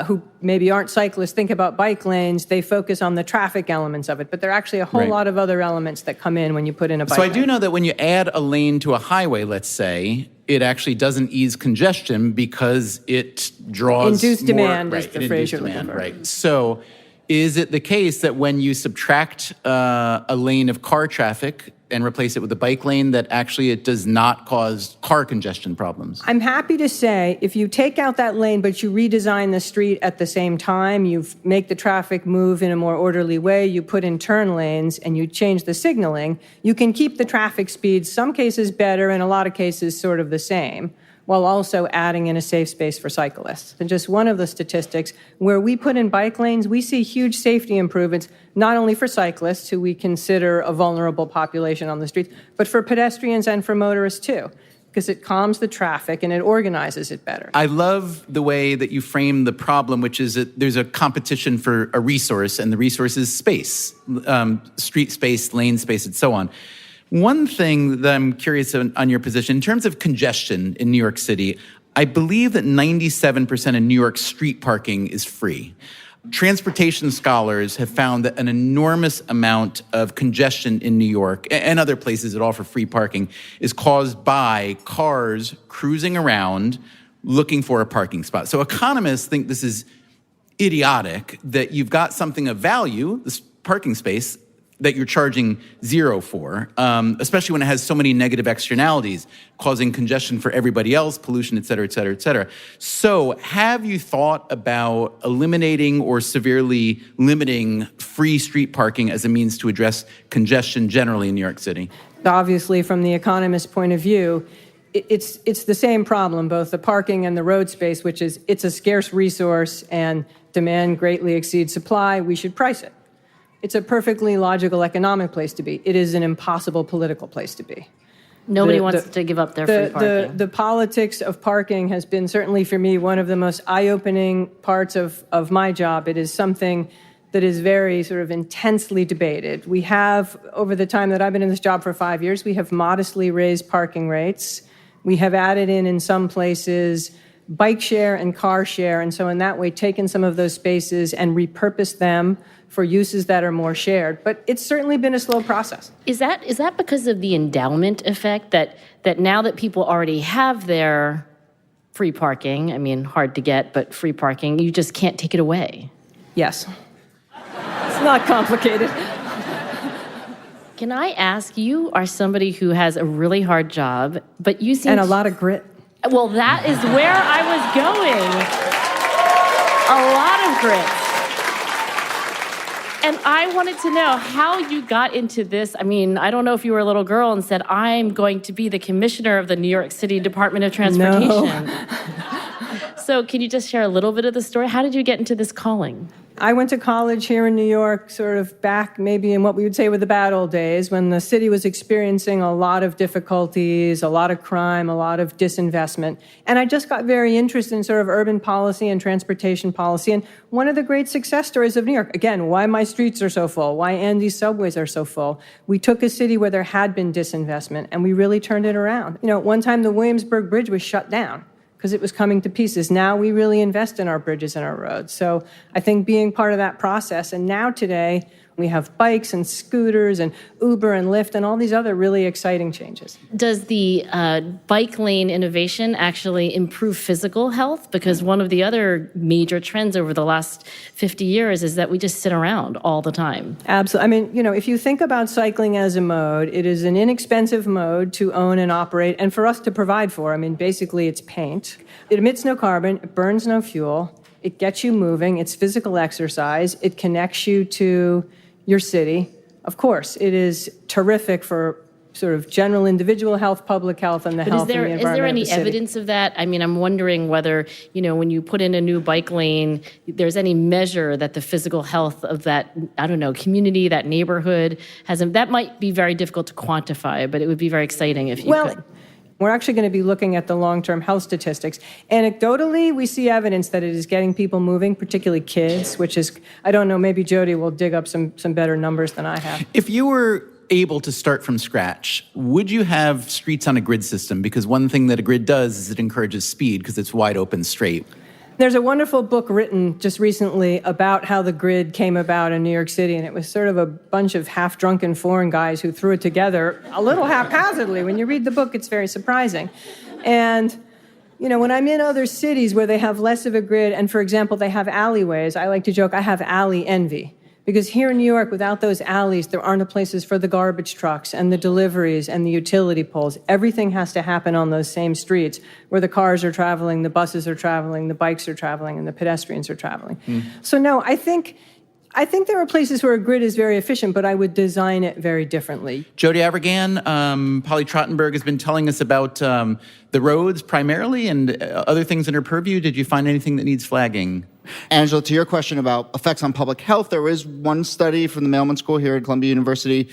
who maybe aren't cyclists think about bike lanes, they focus on the traffic elements of it. But there are actually a whole lot of other elements that come in when you put in a bike lane. So I do know that when you add a lane to a highway, let's say, it actually doesn't ease congestion because it draws Induced demand more, is the phrase you're looking for. Right. So is it the case that when you subtract a lane of car traffic and replace it with a bike lane, that actually it does not cause car congestion problems? I'm happy to say if you take out that lane, but you redesign the street at the same time, you make the traffic move in a more orderly way, you put in turn lanes, and you change the signaling, you can keep the traffic speeds, some cases better, in a lot of cases sort of the same, while also adding in a safe space for cyclists. And just one of the statistics, where we put in bike lanes, we see huge safety improvements, not only for cyclists, who we consider a vulnerable population on the streets, but for pedestrians and for motorists too, because it calms the traffic and it organizes it better. I love the way that you frame the problem, which is that there's a competition for a resource, and the resource is space, street space, lane space, and so on. One thing that I'm curious on your position, in terms of congestion in New York City, I believe that 97% of New York street parking is free. Transportation scholars have found that an enormous amount of congestion in New York and other places that offer free parking is caused by cars cruising around looking for a parking spot. So economists think this is idiotic, that you've got something of value, this parking space, that you're charging zero for, especially when it has so many negative externalities, causing congestion for everybody else, pollution, et cetera, et cetera, et cetera. So have you thought about eliminating or severely limiting free street parking as a means to address congestion generally in New York City? Obviously, from the economist's point of view, it's the same problem, both the parking and the road space, which is it's a scarce resource and demand greatly exceeds supply. We should price it. It's a perfectly logical economic place to be. It is an impossible political place to be. Nobody wants to give up their free parking. The politics of parking has been, certainly for me, one of the most eye-opening parts of my job. It is something that is very sort of intensely debated. We have, over the time that I've been in this job for 5 years, we have modestly raised parking rates. We have added in some places, bike share and car share, and so in that way taken some of those spaces and repurposed them for uses that are more shared. But it's certainly been a slow process. Is that because of the endowment effect, that now that people already have their free parking, I mean, hard to get, but free parking, you just can't take it away? Yes. It's not complicated. Can I ask, you are somebody who has a really hard job, but you seem... And a lot of grit. Well, that is where I was going. A lot of grit. And I wanted to know how you got into this. I mean, I don't know if you were a little girl and said, I'm going to be the commissioner of the New York City Department of Transportation. No. So can you just share a little bit of the story? How did you get into this calling? I went to college here in New York, sort of back maybe in what we would say were the bad old days, when the city was experiencing a lot of difficulties, a lot of crime, a lot of disinvestment. And I just got very interested in sort of urban policy and transportation policy. And one of the great success stories of New York, again, why my streets are so full, why Andy's subways are so full. We took a city where there had been disinvestment, and we really turned it around. You know, one time the Williamsburg Bridge was shut down because it was coming to pieces. Now we really invest in our bridges and our roads. So I think being part of that process, and now today we have bikes and scooters and Uber and Lyft and all these other really exciting changes. Does the bike lane innovation actually improve physical health? Because one of the other major trends over the last 50 years is that we just sit around all the time. Absolutely. I mean, you know, if you think about cycling as a mode, it is an inexpensive mode to own and operate and for us to provide for. I mean, basically it's paint. It emits no carbon, it burns no fuel, it gets you moving, it's physical exercise, it connects you to your city. Of course, it is terrific for sort of general individual health, public health, and the health and the environment. Is there any of the city. evidence of that? I mean, I'm wondering whether, you know, when you put in a new bike lane, there's any measure that the physical health of that, I don't know, community, that neighborhood has. That might be very difficult to quantify, but it would be very exciting if you could. We're actually going to be looking at the long-term health statistics. Anecdotally, we see evidence that it is getting people moving, particularly kids, which is, I don't know, maybe Jody will dig up some better numbers than I have. If you were able to start from scratch, would you have streets on a grid system? Because one thing that a grid does is it encourages speed because it's wide open straight. There's a wonderful book written just recently about how the grid came about in New York City, and it was sort of a bunch of half-drunken foreign guys who threw it together a little haphazardly. When you read the book, it's very surprising. And, when I'm in other cities where they have less of a grid, and, for example, they have alleyways, I like to joke, I have alley envy. Because here in New York, without those alleys, there aren't places for the garbage trucks and the deliveries and the utility poles. Everything has to happen on those same streets where the cars are traveling, the buses are traveling, the bikes are traveling, and the pedestrians are traveling. So no, I think there are places where a grid is very efficient, but I would design it very differently. Jody Avirgan, Polly Trottenberg has been telling us about the roads primarily and other things in her purview. Did you find anything that needs flagging? Angela, to your question about effects on public health, there is one study from the Mailman School here at Columbia University.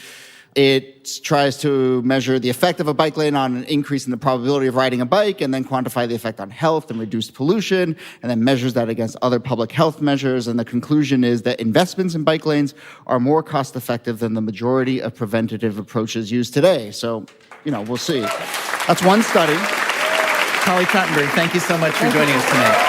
It tries to measure the effect of a bike lane on an increase in the probability of riding a bike and then quantify the effect on health and reduced pollution, and then measures that against other public health measures. And the conclusion is that investments in bike lanes are more cost effective than the majority of preventative approaches used today. So, we'll see. That's one study. Polly Trottenberg, thank you so much for joining us tonight.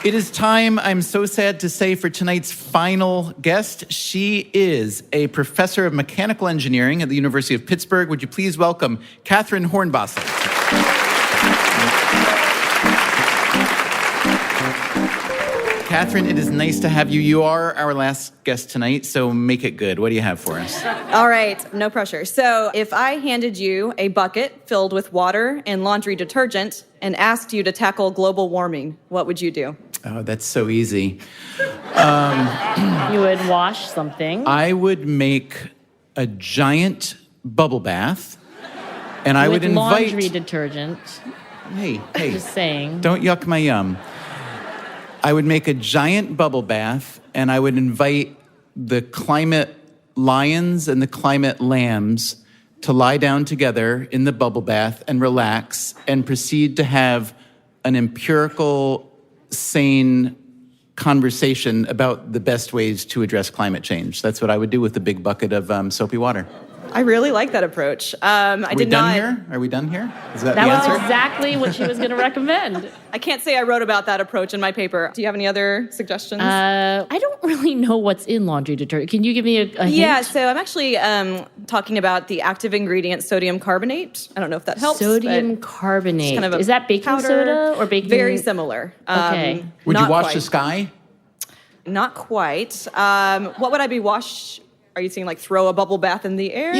It is time, I'm so sad to say, for tonight's final guest. She is a professor of mechanical engineering at the University of Pittsburgh. Would you please welcome Katherine Hornbostel? Katherine, it is nice to have you. You are our last guest tonight, so make it good. What do you have for us? All right, no pressure. So if I handed you a bucket filled with water and laundry detergent and asked you to tackle global warming, what would you do? Oh, that's so easy. You would wash something. I would make a giant bubble bath, and I would invite... laundry detergent. Hey. Just saying. Don't yuck my yum. I would make a giant bubble bath, and I would invite the climate lions and the climate lambs to lie down together in the bubble bath and relax and proceed to have an empirical, sane conversation about the best ways to address climate change. That's what I would do with the big bucket of soapy water. I really like that approach. Are we done here? Is that the was answer? exactly what she was going to recommend. I can't say I wrote about that approach in my paper. Do you have any other suggestions? I don't really know what's in laundry detergent. Can you give me a hint? Yeah, so I'm actually talking about the active ingredient sodium carbonate. I don't know if that helps. Sodium carbonate. Kind of Is that baking powder, soda or baking? Very similar. Okay. Would you not watch quite. the sky? Not quite. What would I be Are you saying like throw a bubble bath in the air?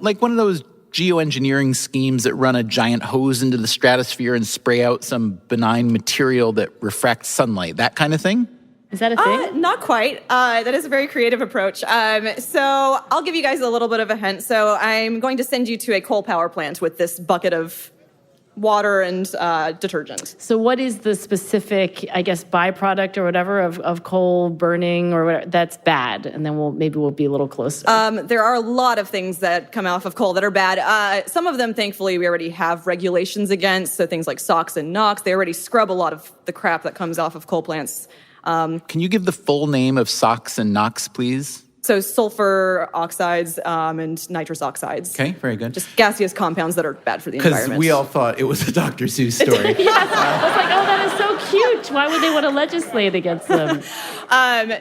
Like one of those geoengineering schemes that run a giant hose into the stratosphere and spray out some benign material that refracts sunlight, that kind of thing? Is that a thing? Not quite. That is a very creative approach. So I'll give you guys a little bit of a hint. So I'm going to send you to a coal power plant with this bucket of water and detergent. So what is the specific, byproduct or whatever of coal burning or whatever that's bad? And then we'll be a little closer. There are a lot of things that come off of coal that are bad. Some of them, thankfully, we already have regulations against. So things like SOx and NOx, they already scrub a lot of the crap that comes off of coal plants. Can you give the full name of SOx and NOx, please? So sulfur oxides and nitrous oxides. Okay, very good. Just gaseous compounds that are bad for the environment. Because we all thought it was a Dr. Seuss story. Yes. I was like, oh, that is so cute. Why would they want to legislate against them?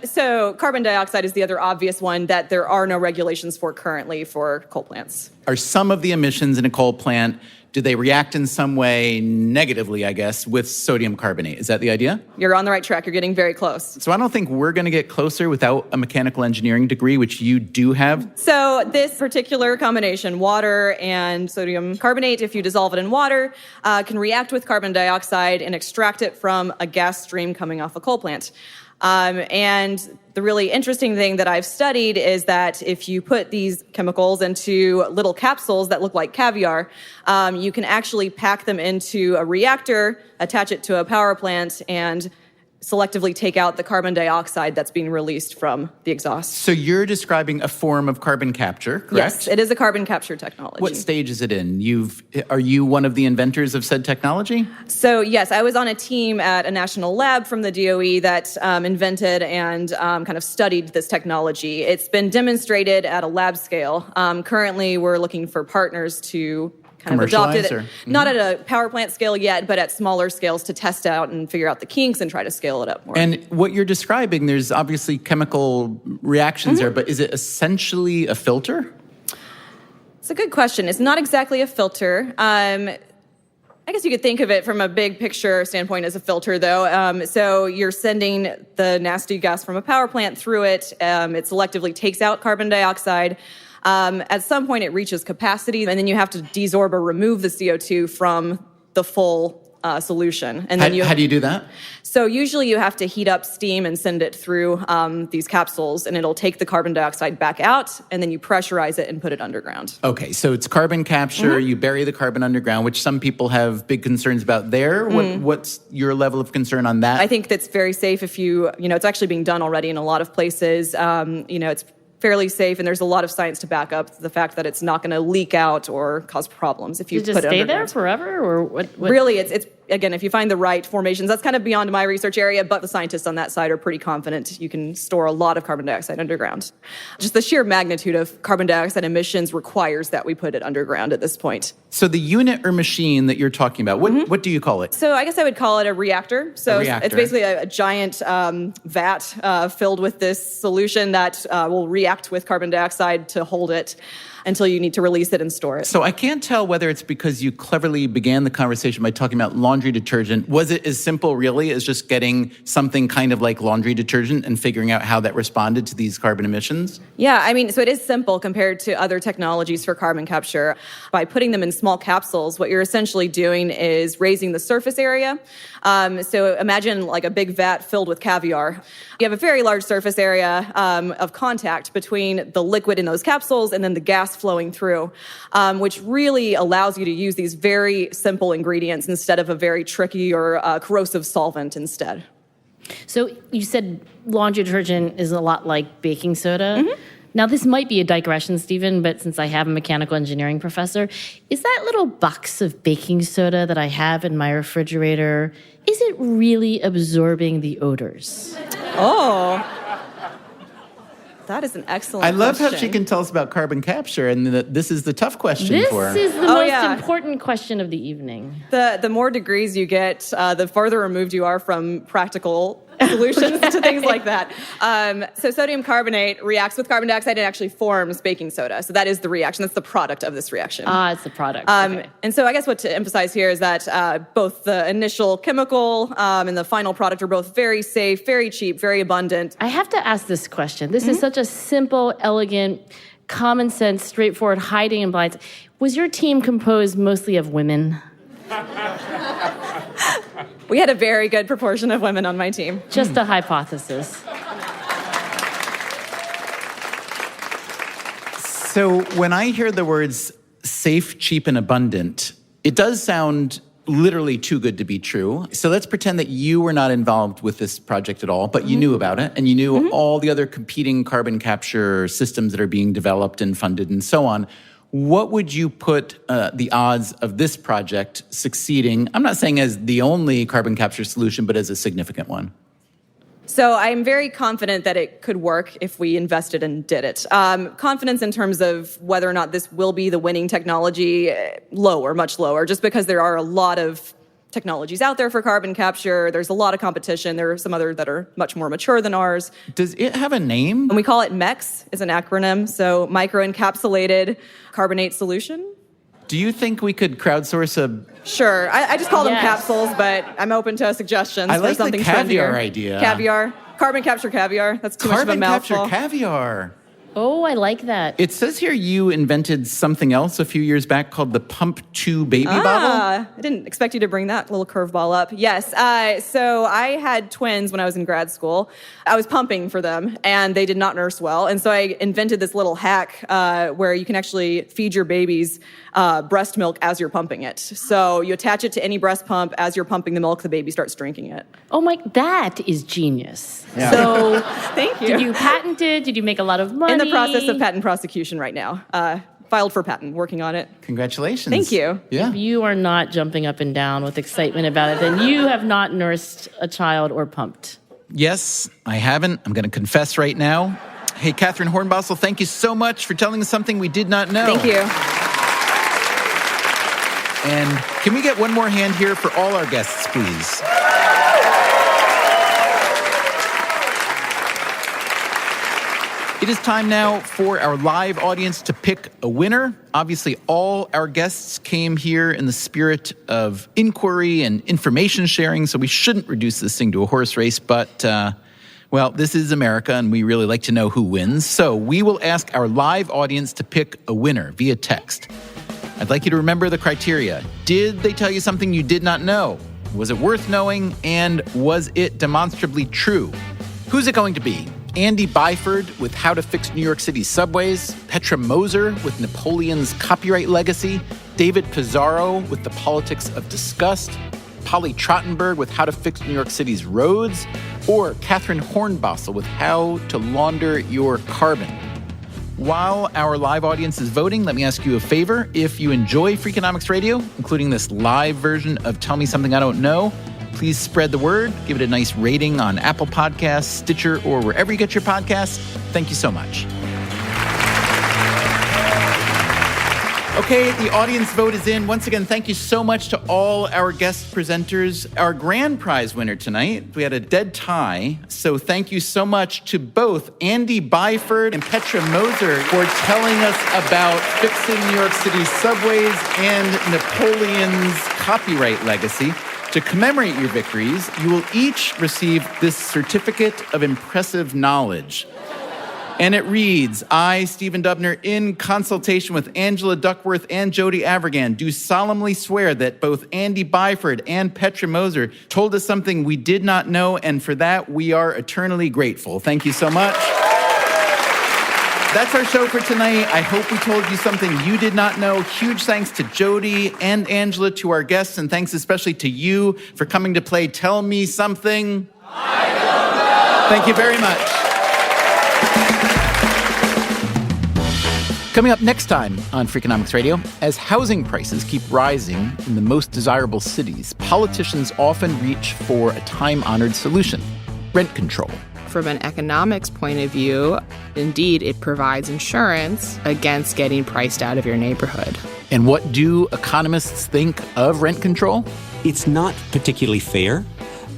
So carbon dioxide is the other obvious one that there are no regulations for currently for coal plants. Are some of the emissions in a coal plant, do they react in some way negatively, with sodium carbonate? Is that the idea? You're on the right track. You're getting very close. So I don't think we're going to get closer without a mechanical engineering degree, which you do have. So this particular combination, water and sodium carbonate, if you dissolve it in water, can react with carbon dioxide and extract it from a gas stream coming off a coal plant. And the really interesting thing that I've studied is that if you put these chemicals into little capsules that look like caviar, you can actually pack them into a reactor, attach it to a power plant, and selectively take out the carbon dioxide that's being released from the exhaust. So you're describing a form of carbon capture, correct? Yes, it is a carbon capture technology. What stage is it in? Are you one of the inventors of said technology? So yes, I was on a team at a national lab from the DOE that invented and kind of studied this technology. It's been demonstrated at a lab scale. Currently, we're looking for partners to kind of adopted Commercialize it. Not at a power plant scale yet, but at smaller scales to test out and figure out the kinks and try to scale it up more. And what you're describing, there's obviously chemical reactions there, but is it essentially a filter? It's a good question. It's not exactly a filter. I guess you could think of it from a big picture standpoint as a filter, though. So you're sending the nasty gas from a power plant through it. It selectively takes out carbon dioxide. At some point, it reaches capacity, and then you have to desorb or remove the CO2 from the full solution. And then How do you do that? So usually you have to heat up steam and send it through these capsules, and it'll take the carbon dioxide back out, and then you pressurize it and put it underground. Okay, so it's carbon capture. You bury the carbon underground, which some people have big concerns about there. What's your level of concern on that? I think that's very safe if it's actually being done already in a lot of places. It's fairly safe, and there's a lot of science to back up the fact that it's not going to leak out or cause problems if you Does it put just it stay underground. there forever, or what? Really, it's again, if you find the right formations, that's kind of beyond my research area, but the scientists on that side are pretty confident you can store a lot of carbon dioxide underground. Just the sheer magnitude of carbon dioxide emissions requires that we put it underground at this point. So the unit or machine that you're talking about, what do you call it? So I guess I would call it a reactor. So A reactor. it's basically a giant vat filled with this solution that will react with carbon dioxide to hold it until you need to release it and store it. So I can't tell whether it's because you cleverly began the conversation by talking about laundry detergent. Was it as simple, really, as just getting something kind of like laundry detergent and figuring out how that responded to these carbon emissions? Yeah, so it is simple compared to other technologies for carbon capture. By putting them in small capsules, what you're essentially doing is raising the surface area. So imagine like a big vat filled with caviar. You have a very large surface area of contact between the liquid in those capsules and then the gas flowing through, which really allows you to use these very simple ingredients instead of a very tricky or corrosive solvent instead. So you said laundry detergent is a lot like baking soda. Now, this might be a digression, Stephen, but since I have a mechanical engineering professor, is that little box of baking soda that I have in my refrigerator, is it really absorbing the odors? Oh, that is an excellent I love how question. she can tell us about carbon capture, and this is the tough question This for her. is the most important question of the evening. The more degrees you get, the farther removed you are from practical solutions to things like that. So sodium carbonate reacts with carbon dioxide and actually forms baking soda. So that is the reaction. That's the product of this reaction. It's the product. Okay. And so I guess what to emphasize here is that both the initial chemical and the final product are both very safe, very cheap, very abundant. I have to ask this question. This is such a simple, elegant, common sense, straightforward, hiding in blinds. Was your team composed mostly of women? We had a very good proportion of women on my team. Just a hypothesis. So when I hear the words safe, cheap, and abundant, it does sound literally too good to be true. So let's pretend that you were not involved with this project at all, but you knew about it, and you knew all the other competing carbon capture systems that are being developed and funded and so on. What would you put the odds of this project succeeding? I'm not saying as the only carbon capture solution, but as a significant one. So I'm very confident that it could work if we invested and did it. Confidence in terms of whether or not this will be the winning technology, lower, much lower, just because there are a lot of technologies out there for carbon capture. There's a lot of competition. There are some other that are much more mature than ours. Does it have a name? And we call it MEX, is an acronym, so microencapsulated carbonate solution. Do you think we could crowdsource a... Sure. I just call them Yes. capsules, but I'm open to suggestions I for like the something caviar trendier. idea. Caviar. Carbon capture caviar. That's too much of a Carbon capture mouthful. caviar. Oh, I like that. It says here you invented something else a few years back called the Pump 2 baby bottle. I didn't expect you to bring that little curveball up. Yes. So I had twins when I was in grad school. I was pumping for them, and they did not nurse well. And so I invented this little hack where you can actually feed your babies breast milk as you're pumping it. So you attach it to any breast pump. As you're pumping the milk, the baby starts drinking it. Oh my, that is genius. Yeah. So Thank you. did you patent it? Did you make a lot of money? In the process of patent prosecution right now. Filed for patent, working on it. Congratulations. Thank you. Yeah. If you are not jumping up and down with excitement about it, then you have not nursed a child or pumped. Yes, I haven't. I'm going to confess right now. Hey, Catherine Hornbostel, thank you so much for telling us something we did not know. Thank you. And can we get one more hand here for all our guests, please? It is time now for our live audience to pick a winner. Obviously, all our guests came here in the spirit of inquiry and information sharing, so we shouldn't reduce this thing to a horse race, but, well, this is America, and we really like to know who wins. So we will ask our live audience to pick a winner via text. I'd like you to remember the criteria. Did they tell you something you did not know? Was it worth knowing? And was it demonstrably true? Who's it going to be? Andy Byford with How to Fix New York City's Subways, Petra Moser with Napoleon's copyright legacy, David Pizarro with The Politics of Disgust, Polly Trottenberg with How to Fix New York City's Roads, or Catherine Hornbossel with How to Launder Your Carbon. While our live audience is voting, let me ask you a favor. If you enjoy Freakonomics Radio, including this live version of Tell Me Something I Don't Know, please spread the word. Give it a nice rating on Apple Podcasts, Stitcher, or wherever you get your podcasts. Thank you so much. Okay, the audience vote is in. Once again, thank you so much to all our guest presenters. Our grand prize winner tonight, we had a dead tie, so thank you so much to both Andy Byford and Petra Moser for telling us about fixing New York City's subways and Napoleon's copyright legacy. To commemorate your victories, you will each receive this certificate of impressive knowledge. And it reads, I, Stephen Dubner, in consultation with Angela Duckworth and Jody Avirgan, do solemnly swear that both Andy Byford and Petra Moser told us something we did not know, and for that we are eternally grateful. Thank you so much. That's our show for tonight. I hope we told you something you did not know. Huge thanks to Jody and Angela, to our guests, and thanks especially to you for coming to play Tell Me Something I Don't Know. Thank you very much. Coming up next time on Freakonomics Radio, as housing prices keep rising in the most desirable cities, politicians often reach for a time-honored solution: rent control. From an economics point of view, indeed, it provides insurance against getting priced out of your neighborhood. And what do economists think of rent control? It's not particularly fair.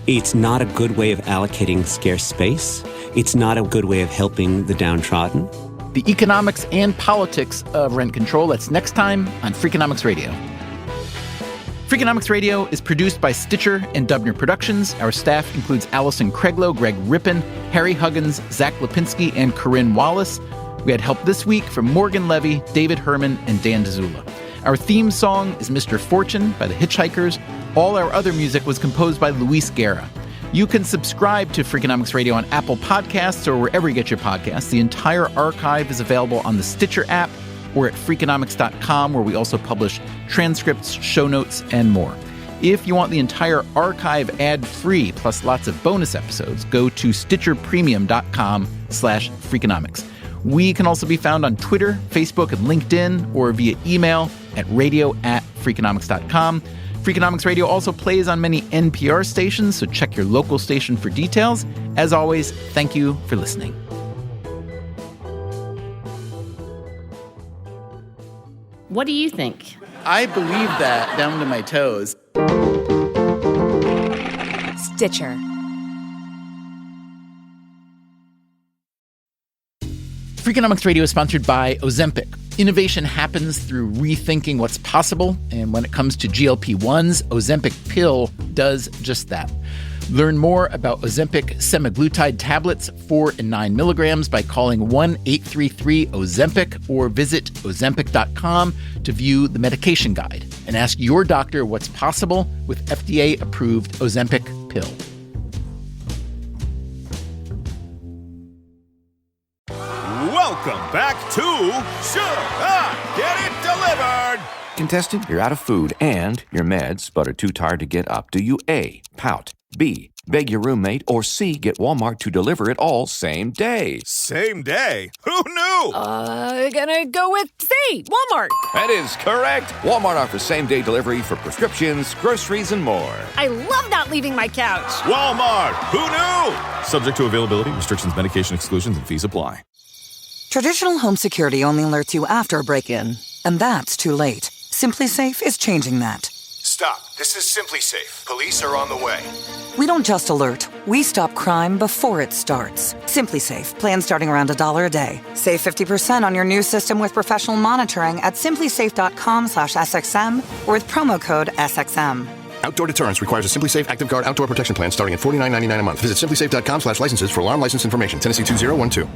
It's not a good way of allocating scarce space. It's not a good way of helping the downtrodden. The economics and politics of rent control. That's next time on Freakonomics Radio. Freakonomics Radio is produced by Stitcher and Dubner Productions. Our staff includes Allison Craiglow, Greg Rippin, Harry Huggins, Zach Lipinski, and Corinne Wallace. We had help this week from Morgan Levy, David Herman, and Dan DeZula. Our theme song is Mr. Fortune by the Hitchhikers. All our other music was composed by Luis Guerra. You can subscribe to Freakonomics Radio on Apple Podcasts or wherever you get your podcasts. The entire archive is available on the Stitcher app or at Freakonomics.com, where we also publish transcripts, show notes, and more. If you want the entire archive ad-free, plus lots of bonus episodes, go to StitcherPremium.com/Freakonomics. We can also be found on Twitter, Facebook, and LinkedIn, or via email at radio@Freakonomics.com. Freakonomics Radio also plays on many NPR stations, so check your local station for details. As always, thank you for listening. What do you think? I believe that down to my toes. Stitcher. Freakonomics Radio is sponsored by Ozempic. Innovation happens through rethinking what's possible, and when it comes to GLP-1s, Ozempic pill does just that. Learn more about Ozempic semaglutide tablets, 4 and 9 milligrams, by calling 1-833-OZEMPIC or visit Ozempic.com to view the medication guide and ask your doctor what's possible with FDA-approved Ozempic pill. Welcome back to Should I Get It Delivered? Contestant, you're out of food and your meds, but are too tired to get up. Do you A, pout, B, beg your roommate, or C, get Walmart to deliver it all same day? Same day? Who knew? Gonna go with C, Walmart. That is correct. Walmart offers same-day delivery for prescriptions, groceries, and more. I love not leaving my couch. Walmart. Who knew? Subject to availability, restrictions, medication exclusions, and fees apply. Traditional home security only alerts you after a break-in, and that's too late. Simply Safe is changing that. Stop. This is Simply Safe. Police are on the way. We don't just alert, we stop crime before it starts. Simply Safe, plan starting around $1 a day. Save 50% on your new system with professional monitoring at simplysafe.com/SXM or with promo code SXM. Outdoor deterrence requires a Simply Safe Active Guard outdoor protection plan starting at $49.99 a month. Visit simplysafe.com/licenses for alarm license information. Tennessee 2012.